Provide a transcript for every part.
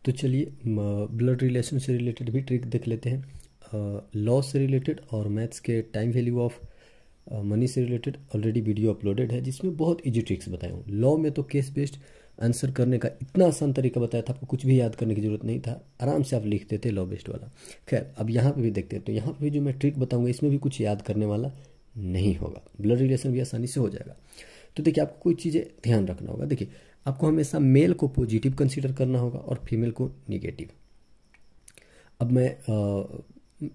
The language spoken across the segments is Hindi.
तो चलिए ब्लड रिलेशन से रिलेटेड भी ट्रिक देख लेते हैं। लॉ से रिलेटेड और मैथ्स के टाइम वैल्यू ऑफ मनी से रिलेटेड ऑलरेडी वीडियो अपलोडेड है जिसमें बहुत इजी ट्रिक्स बताए हूँ। लॉ में तो केस बेस्ड आंसर करने का इतना आसान तरीका बताया था, आपको कुछ भी याद करने की जरूरत नहीं था, आराम से आप लिखते थे लॉ बेस्ड वाला। खैर अब यहाँ पे भी देखते हैं, तो यहाँ पे भी जो मैं ट्रिक बताऊंगा इसमें भी कुछ याद करने वाला नहीं होगा, ब्लड रिलेशन भी आसानी से हो जाएगा। तो देखिए आपको कोई चीज़ें ध्यान रखना होगा। देखिए आपको हमेशा मेल को पॉजिटिव कंसीडर करना होगा और फीमेल को निगेटिव। अब मैं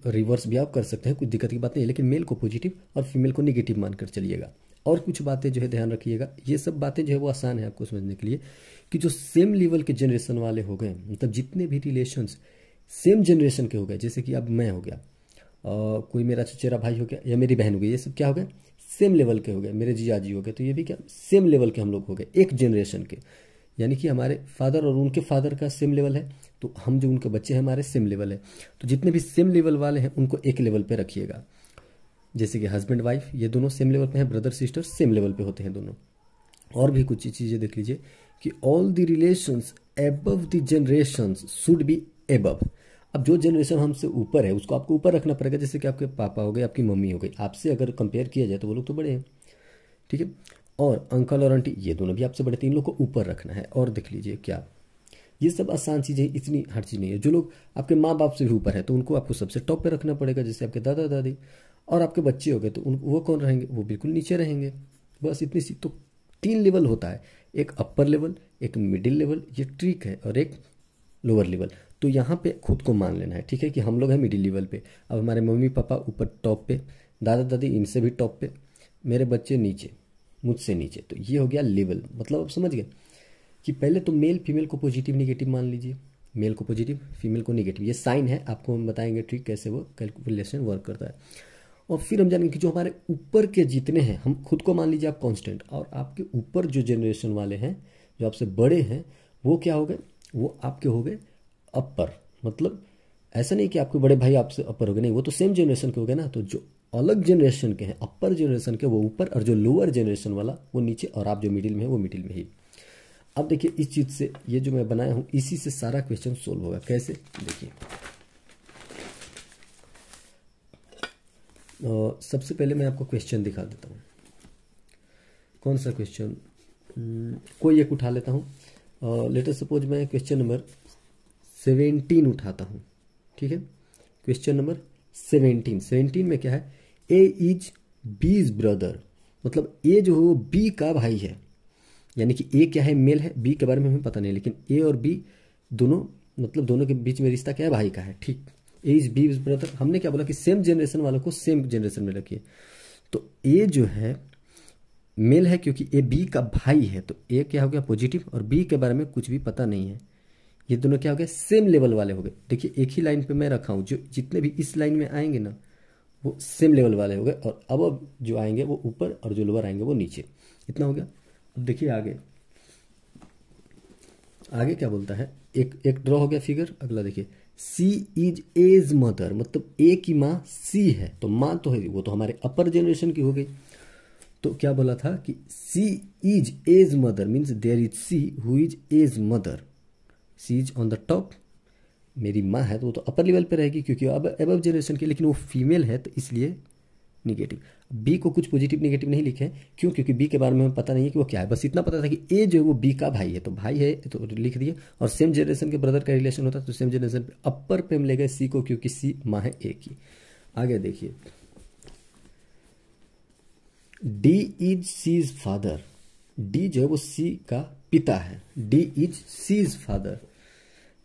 रिवर्स भी आप कर सकते हैं, कुछ दिक्कत की बात नहीं है, लेकिन मेल को पॉजिटिव और फीमेल को निगेटिव मानकर चलिएगा। और कुछ बातें जो है ध्यान रखिएगा, ये सब बातें जो है वो आसान है आपको समझने के लिए, कि जो सेम लेवल के जनरेशन वाले हो गए, मतलब जितने भी रिलेशंस सेम जनरेशन के हो गए, जैसे कि अब मैं हो गया, कोई मेरा चचेरा भाई हो गया या मेरी बहन हो गई, ये सब क्या हो गए, सेम लेवल के हो गए। मेरे जीजा जी हो गए, तो ये भी क्या सेम लेवल के हम लोग हो गए, एक जनरेशन के। यानी कि हमारे फादर और उनके फादर का सेम लेवल है, तो हम जो उनके बच्चे हैं हमारे सेम लेवल है। तो जितने भी सेम लेवल वाले हैं उनको एक लेवल पे रखिएगा। जैसे कि हस्बैंड वाइफ ये दोनों सेम लेवल पे हैं, ब्रदर सिस्टर सेम लेवल पे होते हैं दोनों। और भी कुछ चीज़ें देख लीजिए कि all the relations above the generations should be above. अब जो जनरेशन हमसे ऊपर है उसको आपको ऊपर रखना पड़ेगा, जैसे कि आपके पापा हो गए, आपकी मम्मी हो गई, आपसे अगर कंपेयर किया जाए तो वो लोग तो बड़े हैं, ठीक है। और अंकल और आंटी ये दोनों भी आपसे बड़े, तीन लोग को ऊपर रखना है। और देख लीजिए क्या, ये सब आसान चीज़ें, इतनी हर चीज़ नहीं है। जो लोग आपके माँ बाप से भी ऊपर है तो उनको आपको सबसे टॉप पे रखना पड़ेगा, जैसे आपके दादा दादी। और आपके बच्चे हो गए तो वो कौन रहेंगे, वो बिल्कुल नीचे रहेंगे। बस इतनी सी तो 3 लेवल होता है, एक अपर लेवल, एक मिडिल लेवल, ये ट्रिक है, और एक लोअर लेवल। तो यहाँ पे खुद को मान लेना है, ठीक है, कि हम लोग हैं मिडिल लेवल पे। अब हमारे मम्मी पापा ऊपर टॉप पे, दादा दादी इनसे भी टॉप पे, मेरे बच्चे नीचे, मुझसे नीचे। तो ये हो गया लेवल। मतलब आप समझ गए कि पहले तो मेल फीमेल को पॉजिटिव निगेटिव मान लीजिए, मेल को पॉजिटिव फीमेल को निगेटिव, ये साइन है, आपको हम बताएंगे ट्रिक कैसे वो कैलकुलेशन वर्क करता है। और फिर हम जानेंगे कि जो हमारे ऊपर के जितने हैं, हम खुद को मान लीजिए आप कांस्टेंट, और आपके ऊपर जो जनरेशन वाले हैं जो आपसे बड़े हैं वो क्या हो गए, वो आपके हो गए अपर। मतलब ऐसा नहीं कि आपके बड़े भाई आपसे अपर हो गए, नहीं, वो तो सेम जनरेशन के हो गए ना। तो जो अलग जनरेशन के हैं, अपर जनरेशन के, वो ऊपर, और जो लोअर जनरेशन वाला वो नीचे, और आप जो मिडिल में है वो मिडिल में ही। अब देखिए इस चीज़ से, ये जो मैं बनाया हूँ इसी से सारा क्वेश्चन सोल्व होगा। कैसे, देखिए सबसे पहले मैं आपको क्वेश्चन दिखा देता हूँ। कौन सा क्वेश्चन, कोई एक उठा लेता हूँ। लेटर सपोज मैं क्वेश्चन नंबर 17 उठाता हूँ, ठीक है। क्वेश्चन नंबर 17 में क्या है, ए इज बीज ब्रदर, मतलब ए जो है वो बी का भाई है। यानी कि ए क्या है, मेल है, बी के बारे में हमें पता नहीं, लेकिन ए और बी दोनों, मतलब दोनों के बीच में रिश्ता क्या है, भाई का है, ठीक। ए इज बी ब्रदर, हमने क्या बोला कि सेम जनरेशन वालों को सेम जनरेशन में रखिए। तो ए जो है मेल है क्योंकि ए बी का भाई है, तो ए क्या हो गया पॉजिटिव, और बी के बारे में कुछ भी पता नहीं है। ये दोनों क्या हो गए, सेम लेवल वाले हो गए। देखिए एक ही लाइन पे मैं रखा हूँ, जो जितने भी इस लाइन में आएंगे ना वो सेम लेवल वाले हो गए, और अब जो आएंगे वो ऊपर, और जो लोअर आएंगे वो नीचे। इतना हो गया। अब देखिए आगे, आगे क्या बोलता है, एक ड्रॉ हो गया फिगर। अगला देखिए, सी इज एज मदर, मतलब ए की माँ सी है, तो माँ तो है, वो तो हमारे अपर जनरेशन की हो गई। तो क्या बोला था कि C is A's mother means there is C who is A's mother, C is on the top. मेरी माँ है तो वो तो अपर लेवल पे रहेगी क्योंकि अब अबव जनरेशन की, लेकिन वो फीमेल है तो इसलिए निगेटिव। बी को कुछ पॉजिटिव निगेटिव नहीं लिखे, क्यों, क्योंकि बी के बारे में हमें पता नहीं है कि वो क्या है। बस इतना पता था कि ए जो है वो बी का भाई है, तो भाई है तो लिख दिए। और सेम जनरेशन के ब्रदर का रिलेशन होता है तो सेम जनरेशन पे अपर पे हम ले गए सी को, क्योंकि सी माँ है ए की। आगे देखिए, D is C's father, D जो है वो सी का पिता है, D is C's father,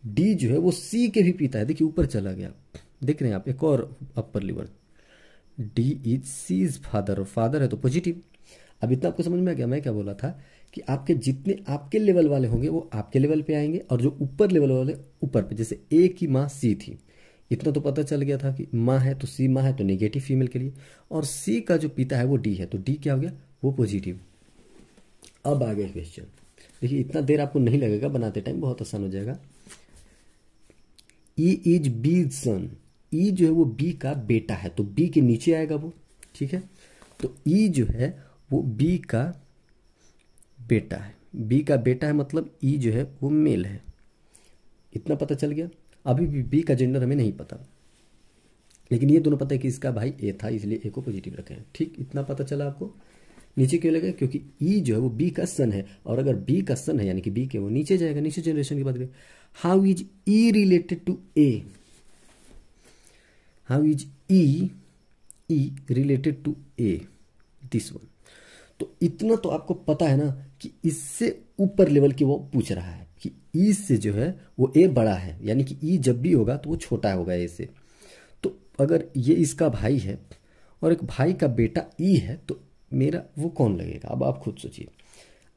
D जो है वो सी के भी पिता है। देखिए ऊपर चला गया, देख रहे हैं आप, एक और upper level, D is C's father, और फादर है तो पॉजिटिव। अब इतना आपको समझ में आ गया मैं क्या बोला था, कि आपके जितने आपके लेवल वाले होंगे वो आपके लेवल पे आएंगे, और जो ऊपर लेवल वाले ऊपर पे। जैसे ए की माँ सी थी, इतना तो पता चल गया था कि माँ है तो सी माँ है तो नेगेटिव फीमेल के लिए, और सी का जो पिता है वो डी है, तो डी क्या हो गया, वो पॉजिटिव। अब आगे क्वेश्चन देखिए, इतना देर आपको नहीं लगेगा, बनाते टाइम बहुत आसान हो जाएगा। ई इज बी सन, ई जो है वो बी का बेटा है, तो बी के नीचे आएगा वो, ठीक है। तो ई जो है वो बी का बेटा है, बी का बेटा है, मतलब ई जो है वो मेल है, इतना पता चल गया। अभी भी बी का जेंडर हमें नहीं पता, लेकिन ये दोनों पता है कि इसका भाई ए था, इसलिए ए को पॉजिटिव रखे हैं। ठीक, इतना पता चला आपको। नीचे क्यों लगे? क्योंकि ई जो है वो बी का सन है, और अगर बी का सन है यानी कि बी के वो नीचे जाएगा, नीचे जनरेशन की बात करें। How is E related to A? How is E related to A? This one. तो इतना तो आपको पता है ना कि इससे ऊपर लेवल की वो पूछ रहा है कि ई से जो है वो ए बड़ा है, यानी कि ई जब भी होगा तो वो छोटा होगा ए से। तो अगर ये इसका भाई है और एक भाई का बेटा ई है, तो मेरा वो कौन लगेगा? अब आप खुद सोचिए।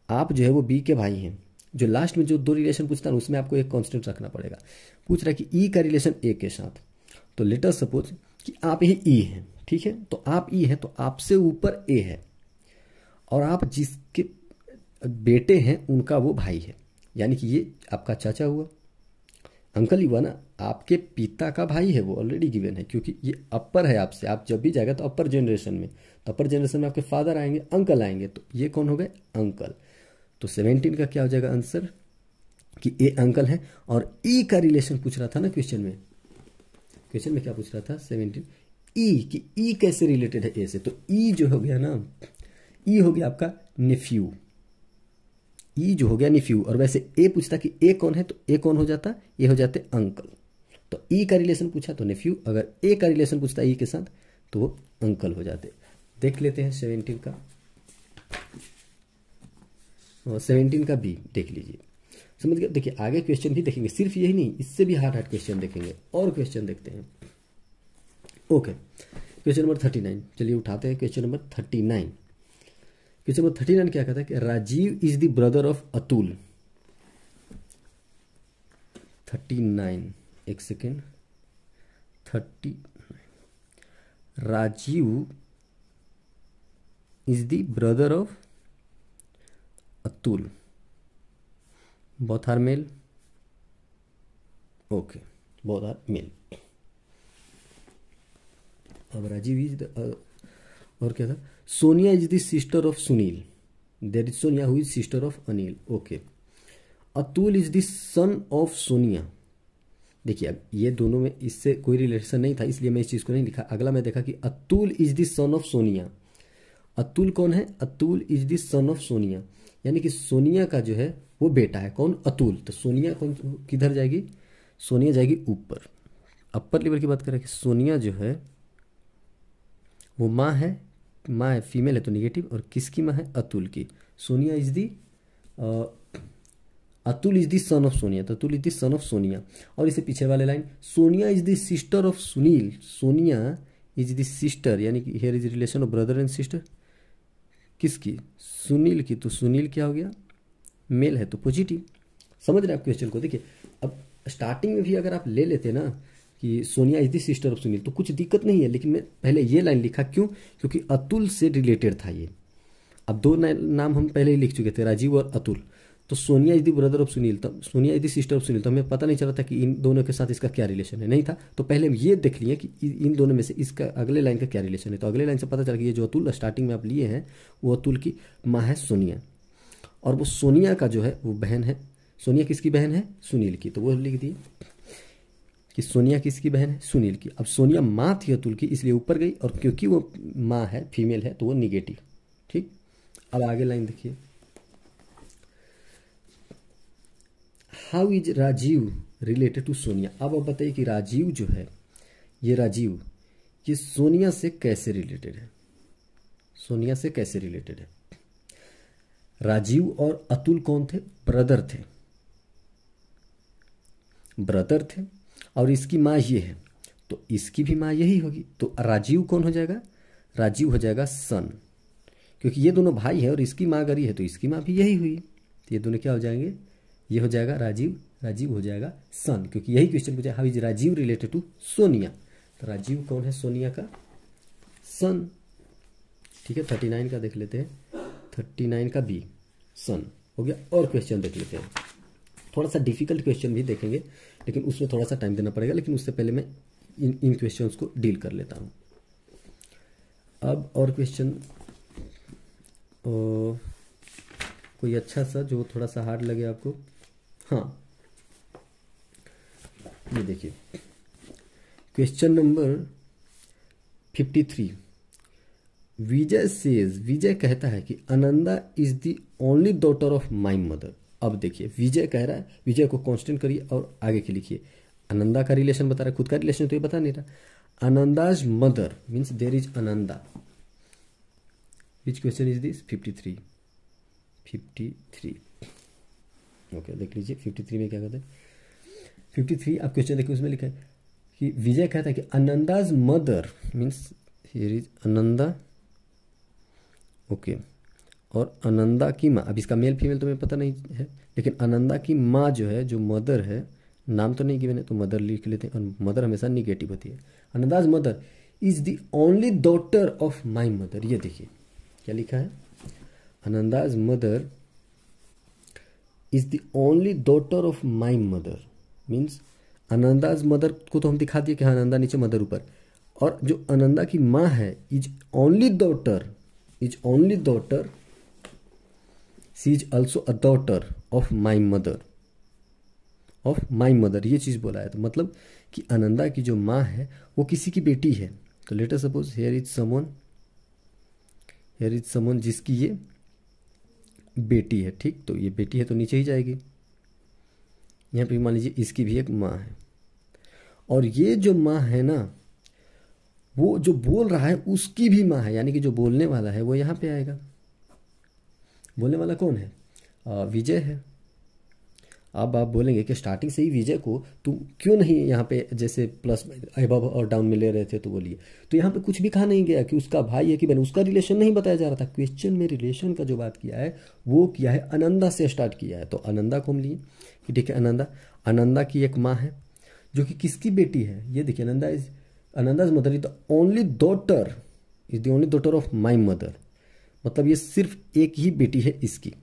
आप जो है वो बी के भाई हैं। जो लास्ट में जो दो रिलेशन पूछता है उसमें आपको एक कांस्टेंट रखना पड़ेगा। पूछ रहा है कि ई का रिलेशन ए के साथ, तो लेट अस सपोज कि आप ही ई हैं, ठीक है? तो आप ई हैं तो आपसे ऊपर ए है, और आप जिसके बेटे हैं उनका वो भाई है, यानी कि ये आपका चाचा हुआ, अंकल ही हुआ ना। आपके पिता का भाई है, वो ऑलरेडी गिवन है, क्योंकि ये अपर है आपसे। आप जब भी जाएगा तो अपर जनरेशन में, तो अपर जनरेशन में आपके फादर आएंगे, अंकल आएंगे, तो ये कौन हो गए? अंकल। तो 17 का क्या हो जाएगा आंसर? कि ए अंकल है। और ई का रिलेशन पूछ रहा था ना क्वेश्चन में। क्वेश्चन में क्या पूछ रहा था? 17 ई, कि ई कैसे रिलेटेड है ए से। तो ई जो हो गया ना, ई हो गया आपका नेफ्यू। ई जो हो गया नेफ्यू। और वैसे ए पूछता कि ए कौन है, तो ए कौन हो जाता? ये हो जाते अंकल। तो ई का रिलेशन पूछा तो नेफ्यू, अगर ए का रिलेशन पूछता ई के साथ तो वो अंकल हो जाते। देख लेते हैं 17 का, और 17 का बी देख लीजिए। समझ गए? देखिए आगे क्वेश्चन भी देखेंगे, सिर्फ यही नहीं, इससे भी हार्ड हार्ड क्वेश्चन देखेंगे। और क्वेश्चन देखते हैं। ओके, क्वेश्चन नंबर 39 चलिए उठाते हैं। क्वेश्चन नंबर 39, क्वेश्चन नंबर 39 क्या कहता है कि Rajiv is the brother of Atul. 39, एक second, 30, Rajiv is the brother of Atul, both are male. Okay, both are male. अब राजीव इज द, और क्या था? Sonia is the sister of Sunil. There is Sonia who is sister of Anil. Okay, Atul is the son of Sonia. देखिए अब ये दोनों में इससे कोई रिलेशन नहीं था, इसलिए मैं इस चीज को नहीं लिखा। अगला मैं देखा कि Atul is the son of Sonia. Atul कौन है? Atul is the son of Sonia, यानी कि सोनिया का जो है वो बेटा है। कौन? अतुल। तो सोनिया कौन किधर जाएगी? सोनिया जाएगी ऊपर, अपर लेवल की बात करें कि सोनिया जो है वो माँ है, माँ है, फीमेल है तो निगेटिव। और किसकी माँ है? अतुल की। Sonia is the, Atul is the son of Sonia, तो Atul is the son of Sonia. और इसे पीछे वाले line, Sonia is the sister of Sunil. Sonia is the sister, यानी कि here is relation of brother and sister. किसकी? सुनील की। तो सुनील क्या हो गया? मेल है तो पॉजिटिव। समझ रहे हैं आप क्वेश्चन को? देखिए अब स्टार्टिंग में भी अगर आप ले लेते ना कि Sonia is the sister of Sunil तो कुछ दिक्कत नहीं है, लेकिन मैं पहले ये लाइन लिखा क्यों? क्योंकि अतुल से रिलेटेड था ये। अब दो नाम हम पहले ही लिख चुके थे, राजीव और अतुल। तो Sonia is the brother of Sunil, तब Sonia is the sister of Sunil, तो हमें पता नहीं चला था कि इन दोनों के साथ इसका क्या रिलेशन है, नहीं था। तो पहले हम ये देख लिए कि इन दोनों में से इसका अगले लाइन का क्या रिलेशन है। तो अगले लाइन से पता चला कि ये जो अतुल स्टार्टिंग में आप लिए हैं वो अतुल की माँ है सोनिया, और वो सोनिया का जो है वो बहन है। सोनिया किसकी बहन है? सुनील की। तो वो लिख दिए कि सोनिया किसकी बहन है? सुनील की। अब सोनिया माँ थी अतुल की, इसलिए ऊपर गई, और क्योंकि वो माँ है, फीमेल है, तो वो निगेटिव। ठीक, अब आगे लाइन देखिए, how is Rajiv related to Sonia. अब आप बताइए कि राजीव जो है, ये राजीव, ये सोनिया से कैसे रिलेटेड है? सोनिया से कैसे रिलेटेड है? राजीव और अतुल कौन थे? ब्रदर थे, ब्रदर थे। और इसकी माँ ये है, तो इसकी भी माँ यही होगी। तो राजीव कौन हो जाएगा? राजीव हो जाएगा सन, क्योंकि ये दोनों भाई है और इसकी माँ अगर ये है तो इसकी माँ भी यही हुई। तो ये दोनों क्या हो जाएंगे? ये हो जाएगा राजीव, राजीव हो जाएगा सन, क्योंकि यही क्वेश्चन पूछा, how is Rajiv related to Sonia. तो राजीव कौन है? सोनिया का सन। ठीक है, 39 का देख लेते हैं। 39 का बी, सन हो गया। और क्वेश्चन देख लेते हैं, थोड़ा सा डिफिकल्ट क्वेश्चन भी देखेंगे, लेकिन उसमें थोड़ा सा टाइम देना पड़ेगा। लेकिन उससे पहले मैं इन क्वेश्चंस को डील कर लेता हूँ। अब और क्वेश्चन कोई अच्छा सा जो थोड़ा सा हार्ड लगे आपको। हाँ, ये देखिए क्वेश्चन नंबर 53। विजय सेज, विजय कहता है कि Ananda is the only daughter of my mother. अब देखिए विजय कह रहा है, विजय को कांस्टेंट करिए और आगे के लिखिए। आनंदा का रिलेशन बता रहा है, खुद का रिलेशन तो ये बता नहीं रहा। Ananda's mother means there is Ananda. Which question is this? 53। Okay देख लीजिए 53 में क्या कहते हैं। 53 आप क्वेश्चन देखिए, उसमें लिखा है कि विजय कहता है कि Ananda's mother means here is Ananda, okay, और आनंदा की माँ, अब इसका मेल फीमेल तो मुझे पता नहीं है, लेकिन आनंदा की माँ जो है, जो मदर है, नाम तो नहीं गिवन है तो मदर लिख लेते हैं, और मदर हमेशा निगेटिव होती है। Ananda's mother is the only daughter of my mother. ये देखिए क्या लिखा है, Ananda's mother is the only daughter of my mother means Ananda's mother को तो हम दिखा दिए कि हाँ आनंदा नीचे मदर ऊपर, और जो आनंदा की माँ है is only daughter, she is also a daughter of my mother, ये चीज बोला है। तो मतलब कि आनंदा की जो माँ है वो किसी की बेटी है। तो let us suppose here is someone जिसकी ये बेटी है, ठीक, तो ये बेटी है तो नीचे ही जाएगी। यहाँ पे मान लीजिए इसकी भी एक माँ है, और ये जो माँ है ना, वो जो बोल रहा है उसकी भी माँ है, यानी कि जो बोलने वाला है वो यहाँ पे आएगा। बोलने वाला कौन है? विजय है। अब आप बोलेंगे कि स्टार्टिंग से ही विजय को तुम क्यों नहीं यहाँ पे जैसे प्लस अबव और डाउन में ले रहे थे, तो बोलिए। तो यहाँ पे कुछ भी कहा नहीं गया कि उसका भाई है कि बहन, उसका रिलेशन नहीं बताया जा रहा था। क्वेश्चन में रिलेशन का जो बात किया है वो किया है आनंदा से स्टार्ट किया है। तो आनंदा को हम लिए कि ठीक है, आनंदा की एक माँ है जो कि किसकी बेटी है? ये देखिए Ananda's mother is the only daughter of my mother, मतलब ये सिर्फ एक ही बेटी है इसकी।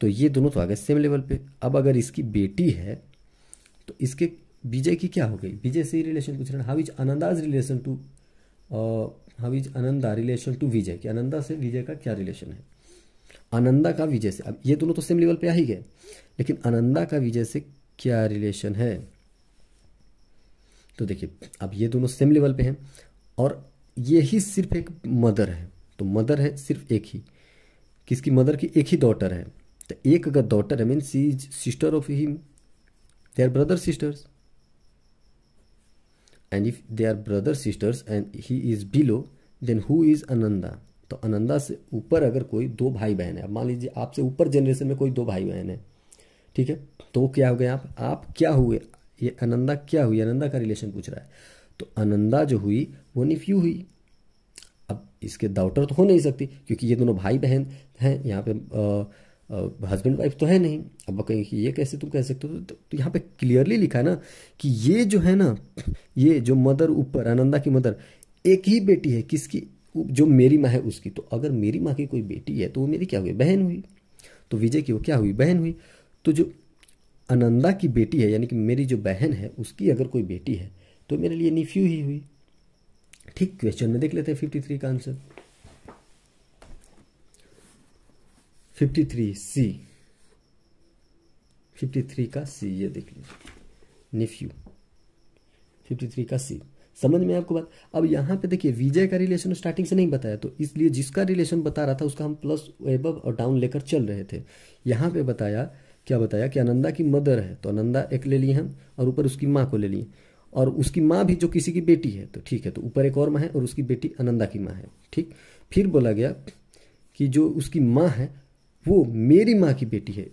तो ये दोनों तो आ गए सेम लेवल पे। अब अगर इसकी बेटी है तो इसके विजय की क्या हो गई? विजय से ही रिलेशन पूछ रहे हैं। How is Ananda relation to Vijay, कि आनंदा से विजय का क्या रिलेशन है? आनंदा का विजय से, अब ये दोनों तो सेम लेवल पे आ ही गए, लेकिन आनंदा का विजय से क्या रिलेशन है? तो देखिए अब ये दोनों सेम लेवल पे हैं, और ये ही सिर्फ एक मदर है। तो मदर है सिर्फ एक ही, किसकी? मदर की एक ही डॉटर है। तो एक अगर डॉटर है mean she is sister of him, they are brother sisters, and if they are brother sisters and he is below, then who is Ananda? तो आनंदा से ऊपर अगर कोई दो भाई बहन है, अब मान लीजिए आपसे ऊपर जनरेशन में कोई दो भाई बहन है, ठीक है, तो क्या हो गए आप क्या हुए? ये आनंदा क्या हुई? आनंदा का रिलेशन पूछ रहा है। तो आनंदा जो हुई वो निफ्यू हुई। अब इसके डॉटर तो हो नहीं सकती क्योंकि ये दोनों भाई बहन हैं, यहाँ पे हस्बैंड वाइफ तो है नहीं। अब कहेंगे कि ये कैसे तुम कह सकते हो? तो यहाँ पे क्लियरली लिखा है ना कि ये जो है ना, ये जो मदर ऊपर आनंदा की मदर एक ही बेटी है, किसकी? जो मेरी माँ है उसकी। तो अगर मेरी माँ की कोई बेटी है तो वो मेरी क्या हुई? बहन हुई। तो विजय की वो क्या हुई? बहन हुई। तो जो आनंदा की बेटी है यानी कि मेरी जो बहन है उसकी अगर कोई बेटी है तो मेरे लिए निफ्यू ही हुई। ठीक, क्वेश्चन में देख लेते हैं 53 का आंसर। 53C, 53 का सी, ये देख लीजिए निफ्यू, 53 का सी। समझ में आपको बात? अब यहाँ पे देखिए विजय का रिलेशन स्टार्टिंग से नहीं बताया, तो इसलिए जिसका रिलेशन बता रहा था उसका हम प्लस एबव और डाउन लेकर चल रहे थे। यहाँ पे बताया, क्या बताया कि आनंदा की मदर है, तो आनंदा एक ले लिए हम, और ऊपर उसकी माँ को ले लिए, और उसकी माँ भी जो किसी की बेटी है, तो ठीक है, तो ऊपर एक और माँ है और उसकी बेटी आनंदा की माँ है। ठीक, फिर बोला गया कि जो उसकी माँ है वो मेरी माँ की बेटी है,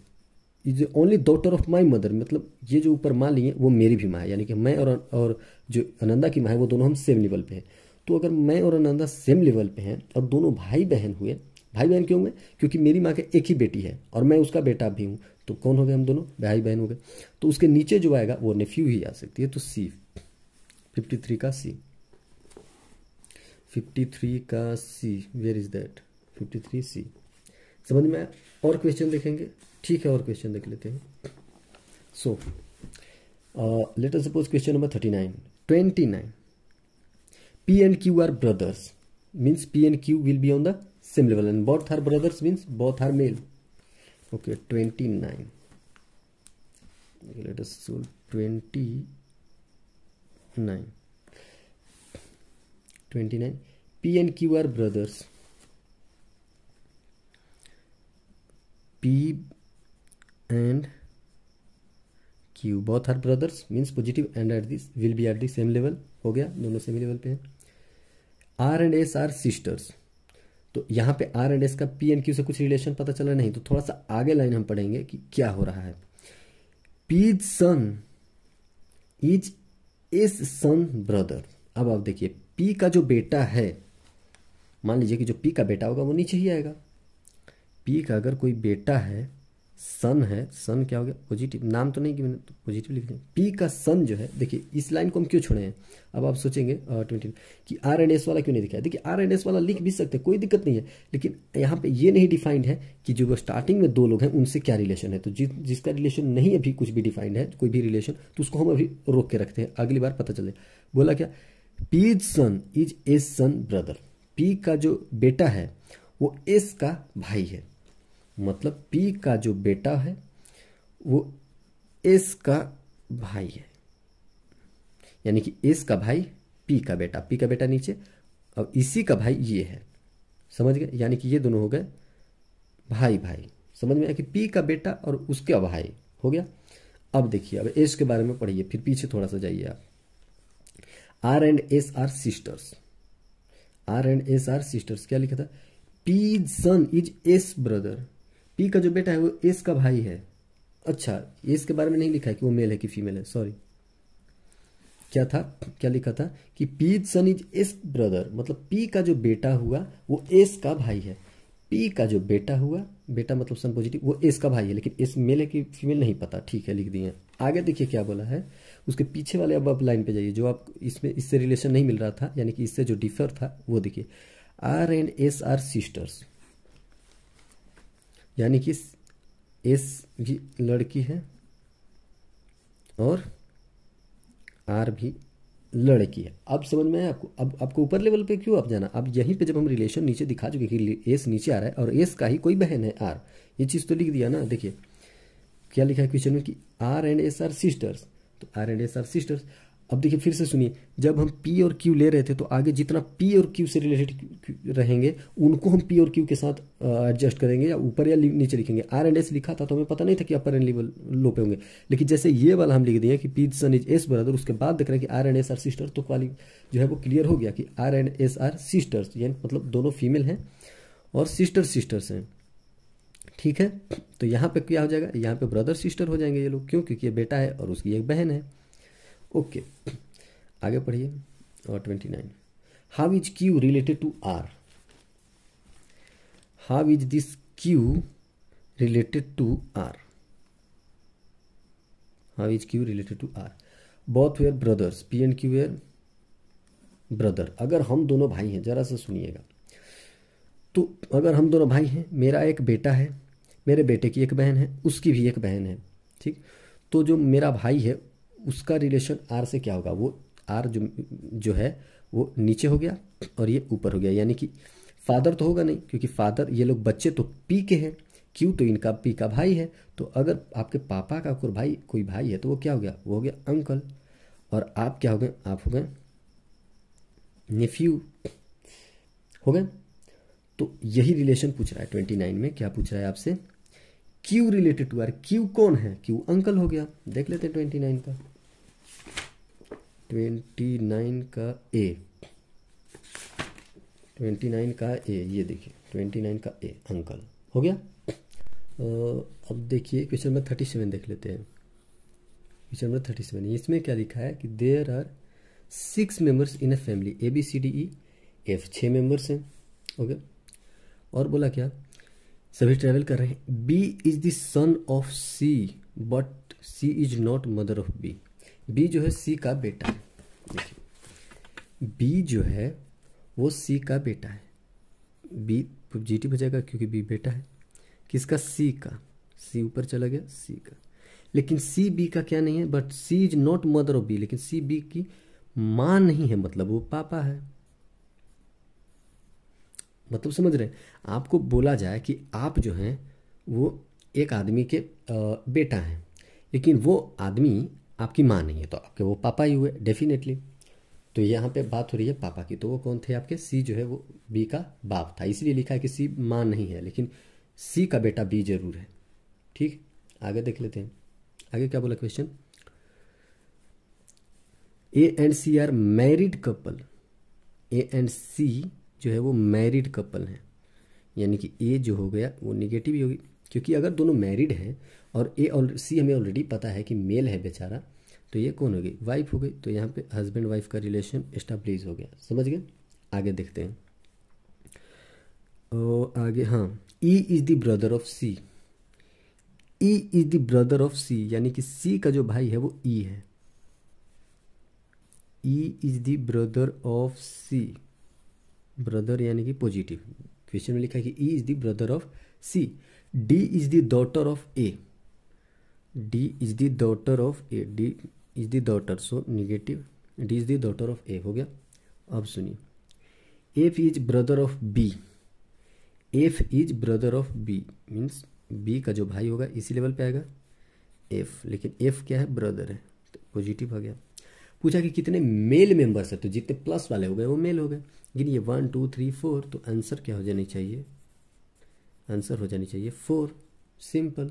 is only daughter of my mother, मतलब ये जो ऊपर माँ लिए वो मेरी भी माँ है, यानी कि मैं और जो आनंदा की माँ है वो दोनों हम सेम लेवल पे हैं। तो अगर मैं और आनंदा सेम लेवल पे हैं और दोनों भाई बहन हुए, भाई बहन क्यों हुए? क्योंकि मेरी माँ के एक ही बेटी है और मैं उसका बेटा भी हूँ, तो कौन हो गए? हम दोनों भाई बहन हो गए। तो उसके नीचे जो आएगा वो नेफ्यू ही आ सकती है। तो सी, 53 का सी, 53 का सी, वेयर इज दैट? 53C समझ में आया? और क्वेश्चन देखेंगे, ठीक है, और क्वेश्चन देख लेते हैं। So let us suppose question number 29 P and Q are brothers, means P and Q will be on the same level, and both are brothers means both are male. Okay, 29. Let us solve 29. 9 29 P and Q are brothers. P and Q both are brothers means positive and at this will be at the same level. हो गया, दोनों सेम लेवल पे हैं. R and S are sisters. तो यहाँ पे R and S का P and Q से कुछ रिलेशन पता चला नहीं, तो थोड़ा सा आगे लाइन हम पढ़ेंगे कि क्या हो रहा है. P's son is S son brother. अब आप देखिए P का जो बेटा है, मान लीजिए कि जो P का बेटा होगा वो नीचे ही आएगा. P का अगर कोई बेटा है, सन है, सन क्या हो गया पॉजिटिव, नाम तो नहीं कि मैंने तो पॉजिटिव लिख दिया. P का सन जो है, देखिए इस लाइन को हम क्यों छोड़े हैं. अब आप सोचेंगे 20 कि R and S वाला क्यों नहीं दिखाया. देखिए R and S वाला लिख भी सकते हैं, कोई दिक्कत नहीं है, लेकिन यहाँ पे ये नहीं डिफाइंड है कि जो स्टार्टिंग में दो लोग हैं उनसे क्या रिलेशन है. तो जिसका रिलेशन नहीं अभी कुछ भी डिफाइंड है, कोई भी रिलेशन, तो उसको हम अभी रोक के रखते हैं, अगली बार पता चले. बोला क्या, P's son is S son brother. P का जो बेटा है वो S का भाई है, मतलब P का जो बेटा है वो S का भाई है, यानी कि S का भाई P का बेटा, P का बेटा नीचे, अब इसी का भाई ये है. समझ गए, यानी कि ये दोनों हो गए भाई भाई. समझ में आया कि P का बेटा और उसका भाई हो गया. अब देखिए, अब S के बारे में पढ़िए, फिर पीछे थोड़ा सा जाइए आप. R and S are sisters. R and S are sisters. क्या लिखा था, P's son is S brother. P का जो बेटा है वो S का भाई है. अच्छा, S के बारे में नहीं लिखा है कि वो मेल है कि फीमेल है, सॉरी. क्या था, क्या लिखा था कि P's son is S brother, मतलब P का जो बेटा हुआ वो S का भाई है. P का जो बेटा हुआ, बेटा मतलब सन पॉजिटिव, वो S का भाई है, लेकिन S मेल है कि फीमेल नहीं पता. ठीक है, लिख दिए. आगे देखिए क्या बोला है, उसके पीछे वाले अब लाइन पे जाइए, जो आप इसमें इससे रिलेशन नहीं मिल रहा था, यानी कि इससे जो डिफर था वो देखिए. R and S are sisters, यानी कि S भी लड़की है और R भी लड़की है. अब समझ में आया आपको. अब आपको ऊपर लेवल पे क्यों आप जाना, अब यहीं पे जब हम रिलेशन नीचे दिखा चुके कि S नीचे आ रहा है और S का ही कोई बहन है R, ये चीज़ तो लिख दिया ना. देखिए क्या लिखा है क्वेश्चन में कि R and S are sisters, तो R and S are sisters. अब देखिए फिर से सुनिए, जब हम P और Q ले रहे थे तो आगे जितना P और Q से रिलेटेड रहेंगे उनको हम P और Q के साथ एडजस्ट करेंगे, या ऊपर या नीचे लिखेंगे. R and S लिखा था तो हमें पता नहीं था कि अपर एंड लो पे होंगे, लेकिन जैसे ये वाला हम लिख दिए कि P's son is S brother, उसके बाद देख रहे हैं कि R and S are sisters, तो वाली जो है वो क्लियर हो गया कि R and S are sisters, यानी मतलब दोनों फीमेल हैं और सिस्टर्स हैं. ठीक है, तो यहाँ पे क्या हो जाएगा, यहाँ पे ब्रदर सिस्टर हो जाएंगे ये लोग, क्यों, क्योंकि ये बेटा है और उसकी एक बहन है. ओके, आगे पढ़िए. और 29 how is Q related to R. How is this Q related to R. How is Q related to R. Both were brothers, P and Q were brother. अगर हम दोनों भाई हैं, जरा सा सुनिएगा, तो अगर हम दोनों भाई हैं, मेरा एक बेटा है, मेरे बेटे की एक बहन है, उसकी भी एक बहन है. ठीक, तो जो मेरा भाई है उसका रिलेशन R से क्या होगा, वो R जो है वो नीचे हो गया और ये ऊपर हो गया, यानी कि फादर तो होगा नहीं, क्योंकि फादर, ये लोग बच्चे तो P के हैं, Q तो इनका P का भाई है. तो अगर आपके पापा का कोई भाई है तो वो क्या हो गया, वो हो गया अंकल, और आप क्या हो गए, आप हो गए नेफ्यू, हो गए. तो यही रिलेशन पूछ रहा है 29 में. क्या पूछ रहा है आपसे, Q related to R. Q कौन है, Q अंकल हो गया. देख लेते हैं 29 का. 29 का A, 29 का A, ये देखिए 29 का A अंकल हो गया. अब देखिए क्वेश्चन नंबर 37 देख लेते हैं. क्वेश्चन नंबर 37, इसमें क्या लिखा है कि there are 6 members in a family, ABCDEF 6 members हैं. हो गया. और बोला क्या, सभी ट्रैवल कर रहे हैं. B is the son of C but C is not mother of B. B जो है C का बेटा है. देखिए B जो है वो C का बेटा है. B पॉजिटिव हो जाएगा क्योंकि B बेटा है किसका, C का. C ऊपर चला गया, C का. लेकिन C B का क्या नहीं है, but C is not mother of B, लेकिन C B की माँ नहीं है, मतलब वो पापा है. मतलब समझ रहे हैं, आपको बोला जाए कि आप जो हैं वो एक आदमी के बेटा हैं, लेकिन वो आदमी आपकी माँ नहीं है तो आपके वो पापा ही हुए डेफिनेटली। तो यहाँ पे बात हो रही है पापा की, तो वो कौन थे आपके, सी जो है वो बी का बाप था, इसलिए लिखा है कि सी माँ नहीं है, लेकिन सी का बेटा बी जरूर है। ठीक, आगे देख लेते हैं। आगे क्या बोला question, A and C are married couple. A and C जो है वो मैरिड कपल हैं, यानी कि ए जो हो गया वो निगेटिव ही होगी, क्योंकि अगर दोनों मैरिड हैं और ए और सी हमें ऑलरेडी पता है कि मेल है बेचारा, तो ये कौन हो गई, वाइफ हो गई। तो यहाँ पे हस्बैंड वाइफ का रिलेशन एस्टेब्लिश हो गया, समझ गए। आगे देखते हैं। और आगे हाँ, E is the brother of C. E is the brother of C, यानी कि सी का जो भाई है वो ई है। E is the brother of C, brother यानी कि पॉजिटिव। क्वेश्चन में लिखा है कि E is the brother of C. D is the daughter of A. D is the daughter of A, D is the daughter, so negative, D is the daughter of A हो गया। अब सुनिए, F is brother of B. F is brother of B means B का जो भाई होगा इसी लेवल पे आएगा एफ, लेकिन एफ क्या है, ब्रदर है, तो पॉजिटिव हो गया। पूछा कि कितने मेल मेंबर्स है, तो जितने प्लस वाले हो गए वो मेल हो गए। लेकिन ये 1 2 3 4, तो आंसर क्या हो जानी चाहिए, आंसर हो जानी चाहिए 4, सिंपल।